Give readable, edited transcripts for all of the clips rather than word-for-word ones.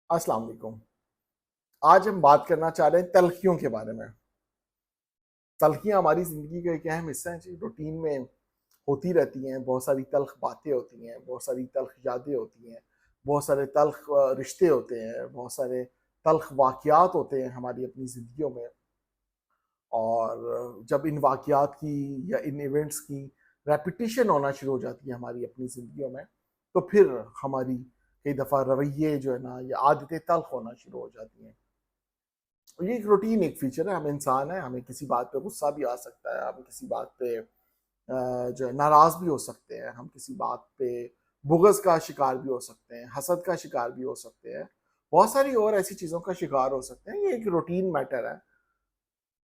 अस्सलाम वालेकुम। आज हम बात करना चाह रहे हैं तलखियों के बारे में। तलखियाँ हमारी ज़िंदगी का एक अहम हिस्सा हैं जी, रूटीन में होती रहती हैं। बहुत सारी तल्ख बातें होती हैं, बहुत सारी तल्ख यादें होती हैं, बहुत सारे तल्ख रिश्ते होते हैं, बहुत सारे तल्ख वाक़यात होते हैं हमारी अपनी ज़िंदगियों में। और जब इन वाक़यात की या इन इवेंट्स की रेपिटिशन होना शुरू हो जाती है हमारी अपनी ज़िंदगियों में, तो फिर हमारी कई दफ़ा रवैये जो है ना, ये आदतें तल्ख होना शुरू हो जाती हैं। ये एक रूटीन एक फीचर है। हम इंसान हैं, हमें किसी बात पे गुस्सा भी आ सकता है, हम किसी बात पे जो है नाराज भी हो सकते हैं, हम किसी बात पे बुग़्ज़ का शिकार भी हो सकते हैं, हसद का शिकार भी हो सकते हैं, बहुत सारी और ऐसी चीज़ों का शिकार हो सकते हैं। ये एक रूटीन मैटर है।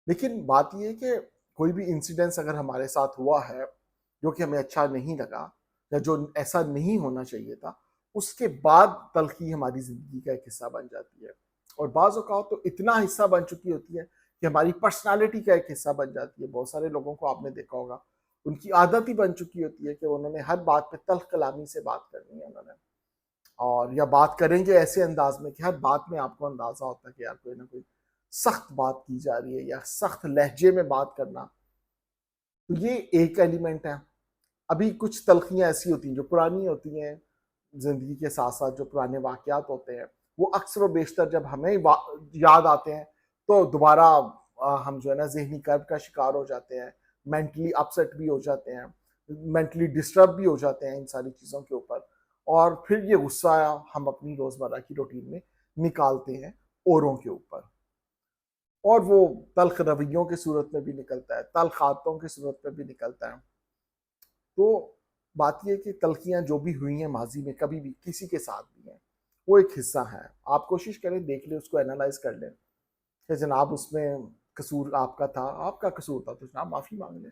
लेकिन बात ये है कि कोई भी इंसिडेंस अगर हमारे साथ हुआ है, जो कि हमें अच्छा नहीं लगा या जो ऐसा नहीं होना चाहिए था, उसके बाद तल्ख़ी हमारी ज़िंदगी का एक हिस्सा बन जाती है। और बाज़ औक़ात तो इतना हिस्सा बन चुकी होती है कि हमारी पर्सनैलिटी का एक हिस्सा बन जाती है। बहुत सारे लोगों को आपने देखा होगा, उनकी आदत ही बन चुकी होती है कि उन्होंने हर बात पे तल्ख़ कलामी से बात करनी है उन्होंने। और या बात करेंगे ऐसे अंदाज में कि हर बात में आपको अंदाज़ा होता है कि यार कोई ना कोई सख्त बात की जा रही है या सख्त लहजे में बात करना। तो ये एक एलिमेंट है। अभी कुछ तलखियाँ ऐसी होती हैं जो पुरानी होती हैं, ज़िंदगी के साथ-साथ जो पुराने वाक़यात होते हैं, वो अक्सर और बेशतर जब हमें याद आते हैं, तो दोबारा हम जो है ना ज़हनी कर्ब का शिकार हो जाते हैं, मेंटली अपसेट भी हो जाते हैं, मेंटली डिस्टर्ब भी हो जाते हैं इन सारी चीज़ों के ऊपर। और फिर ये गुस्सा हम अपनी रोज़मर्रा की रूटीन में निकालते हैं औरों के ऊपर। और वो तल्ख़ रवैयों की सूरत में भी निकलता है, तल्ख़ आदतों की सूरत में भी निकलता है। तो बात ये है कि तल्ख़ियाँ जो भी हुई हैं माज़ी में कभी भी किसी के साथ भी हैं, वो एक हिस्सा है। आप कोशिश करें, देख लें, उसको एनालाइज़ कर लें कि जनाब उसमें कसूर आपका था, आपका कसूर था तो जनाब माफ़ी माँग लें।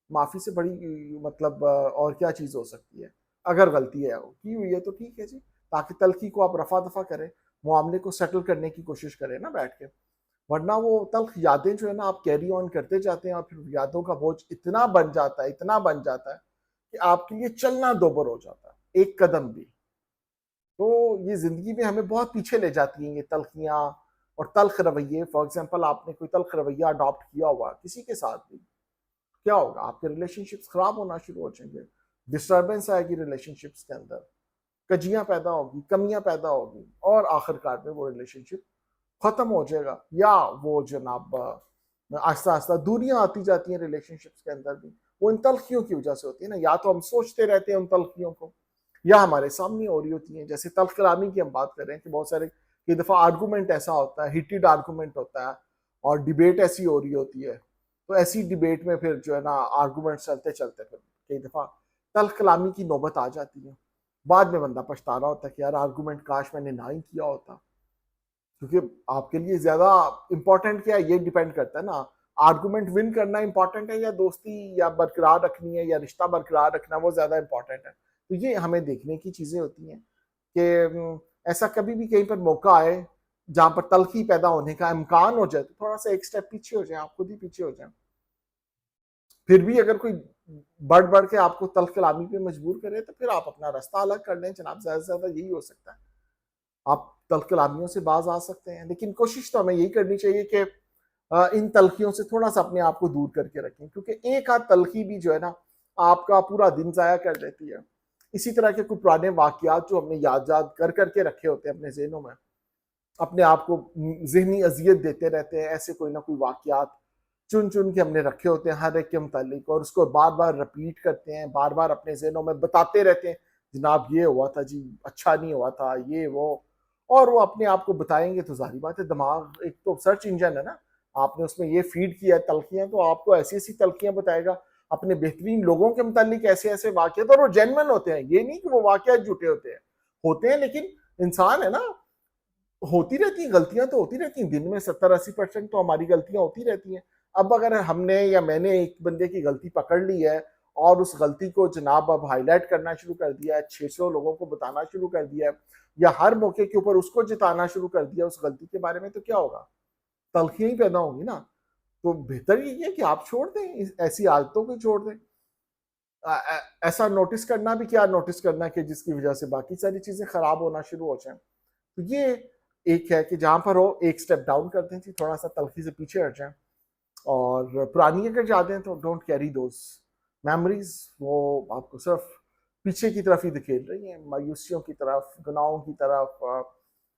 माफ़ी से बड़ी मतलब और क्या चीज़ हो सकती है? अगर गलती है, की हुई है तो ठीक है जी, ताकि तल्ख़ी को आप रफ़ा-दफ़ा करें, मामले को सेटल करने की कोशिश करें ना बैठ के। वरना वो तल्ख़ यादें जो है ना आप कैरी ऑन करते जाते हैं और फिर यादों का बोझ इतना बन जाता है, इतना बन जाता है कि आपके लिए चलना दोबर हो जाता है, एक कदम भी। तो ये ज़िंदगी में हमें बहुत पीछे ले जाती हैं ये तल्ख़ियाँ और तल्ख़ रवैये। फॉर एग्ज़ाम्पल आपने कोई तल्ख़ रवैया अडॉप्ट किया हुआ किसी के साथ भी, क्या होगा? आपके रिलेशनशिप्स खराब होना शुरू हो जाएँगे, डिस्टर्बेंस आएगी रिलेशनशिप्स के अंदर, कजियाँ पैदा होगी, कमियाँ पैदा होगी और आखिरकार में वो रिलेशनशिप खत्म हो जाएगा या वो जनाब आहिस्ता-आहिस्ता दूरियाँ आती जाती हैं रिलेशनशिप्स के अंदर भी। वो इन तल्ख़ियों की वज़ह से होती है ना, या तो हम सोचते रहते हैं उन तल्ख़ियों को या हमारे सामने हो रही होती हैं। जैसे तल्ख़ कलामी की हम बात कर रहे हैं कि बहुत सारे कई दफ़ा आर्गुमेंट ऐसा होता है, हीटेड आर्गुमेंट होता है और डिबेट ऐसी हो रही होती है। तो ऐसी डिबेट में फिर जो है ना आर्गुमेंट चलते-चलते फिर कई दफ़ा तल्ख़ कलामी की नौबत आ जाती है। बाद में बंदा पछता रहा होता है कि यार आर्गुमेंट काश मैंने ना ही किया होता। क्योंकि आपके लिए ज़्यादा इम्पोर्टेंट क्या है, ये डिपेंड करता है ना, आर्गुमेंट विन करना इम्पोर्टेंट है या दोस्ती या बरकरार रखनी है या रिश्ता बरकरार रखना वो ज़्यादा इम्पोर्टेंट है। तो ये हमें देखने की चीज़ें होती हैं कि ऐसा कभी भी कहीं पर मौका आए, जहाँ पर तल्ख़ी पैदा होने का इम्कान हो जाए, तो थोड़ा-सा एक स्टेप पीछे हो जाएँ, आप खुद ही पीछे हो जाएँ। फिर भी अगर कोई बढ़-बढ़ के आपको तल्ख़ कलामी पे मजबूर करे, तो फिर आप अपना रास्ता अलग कर लें जनाब, ज़्यादा से ज़्यादा यही हो सकता है। आप तल्ख़ कलामियों से बाज़ आ सकते हैं, लेकिन कोशिश तो हमें यही करनी चाहिए कि इन तल्ख़ियों से थोड़ा-सा अपने आप को दूर करके रखें, क्योंकि एक आध तल्ख़ी भी जो है ना, आपका पूरा दिन ज़ाया कर देती है। इसी तरह के कुछ पुराने वाक़यात जो हमने याद-याद कर के रखे होते हैं अपने ज़हनों में, अपने आप को ज़हनी अज़ियत देते रहते हैं, ऐसे कोई ना कोई वाक़यात चुन-चुन के हमने रखे होते हैं हर एक के मुतालिक और उसको बार-बार रिपीट करते हैं, बार-बार अपने ज़हनों में बताते रहते हैं, जनाब ये हुआ था जी, अच्छा नहीं हुआ था, ये वो। और वो अपने आप को बताएँगे तो ज़ाहिर बात है, दिमाग एक तो सर्च इंजन है ना, आपने उसमें ये फ़ीड किया है तल्ख़ियाँ, तो आपको ऐसी-ऐसी तल्ख़ियाँ बताएगा, अपने बेहतरीन लोगों के मुतालिक ऐसे-ऐसे वाक़यात, और वो जेन्युइन होते हैं, ये नहीं कि वो वाक़यात झूठे होते हैं लेकिन इंसान है ना, होती रहती हैं गलतियाँ, तो होती रहती हैं। दिन में 70-80% तो हमारी गलतियाँ होती रहती हैं। अब अगर हमने या मैंने एक बंदे की गलती पकड़ ली है और उस गलती को जनाब अब हाइलाइट करना शुरू कर दिया है, 600 लोगों को बताना शुरू कर दिया है या हर मौके के ऊपर उसको जताना शुरू कर दिया उस गलती के बारे में, तो क्या होगा? तल्ख़ियाँ ही पैदा होंगी ना। तो बेहतर यही है कि आप छोड़ दें, ऐसी आदतों को छोड़ दें। ऐसा नोटिस करना भी क्या नोटिस करना कि जिसकी वज़ह से बाकी सारी चीज़ें खराब होना शुरू हो जाएँ। तो ये एक है कि जहां पर हो एक स्टेप डाउन करते हैं जी, थोड़ा सा तलखी से पीछे हट जाएं, और पुरानी अगर यादें हैं तो डोंट कैरी दोज मेमोरीज, वो आपको सिर्फ पीछे की तरफ ही धकेल रही हैं, मायूसियों की तरफ, गुनाहों की तरफ,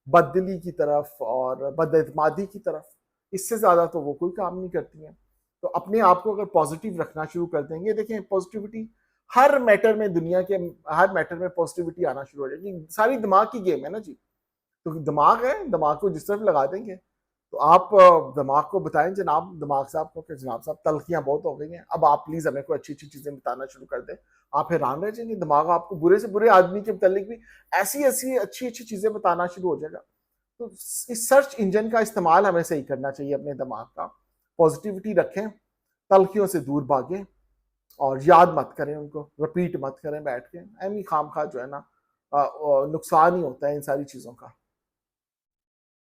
बददिली की तरफ और बदएतमादी की तरफ। इससे ज्यादा तो वो कोई काम नहीं करती हैं। तो अपने आप को अगर पॉजिटिव रखना शुरू कर देंगे, देखें पॉजिटिविटी हर मैटर में, दुनिया के हर मैटर में पॉजिटिविटी आना शुरू हो जाएगी। सारी दिमाग की गेम है ना जी। तो दिमाग है, दिमाग को जिस तरफ लगा देंगे, तो आप दिमाग को बताएं जनाब, दिमाग साहब को कि जनाब साहब तलखियां बहुत हो गई हैं, अब आप प्लीज हमें कोई अच्छी अच्छी चीजें बताना शुरू कर दें। आप हैरान रह जाएंगे, दिमाग आपको बुरे से बुरे आदमी के मुतालिक भी ऐसी ऐसी अच्छी अच्छी चीजें बताना शुरू हो जाएगा। तो इस सर्च इंजन का इस्तेमाल हमें सही करना चाहिए अपने दिमाग का। पॉजिटिविटी रखें, तलखियों से दूर भागें, और याद मत करें उनको, रिपीट मत करें बैठ के, एमी खाम खा जो है ना नुकसान ही होता है इन सारी चीज़ों का।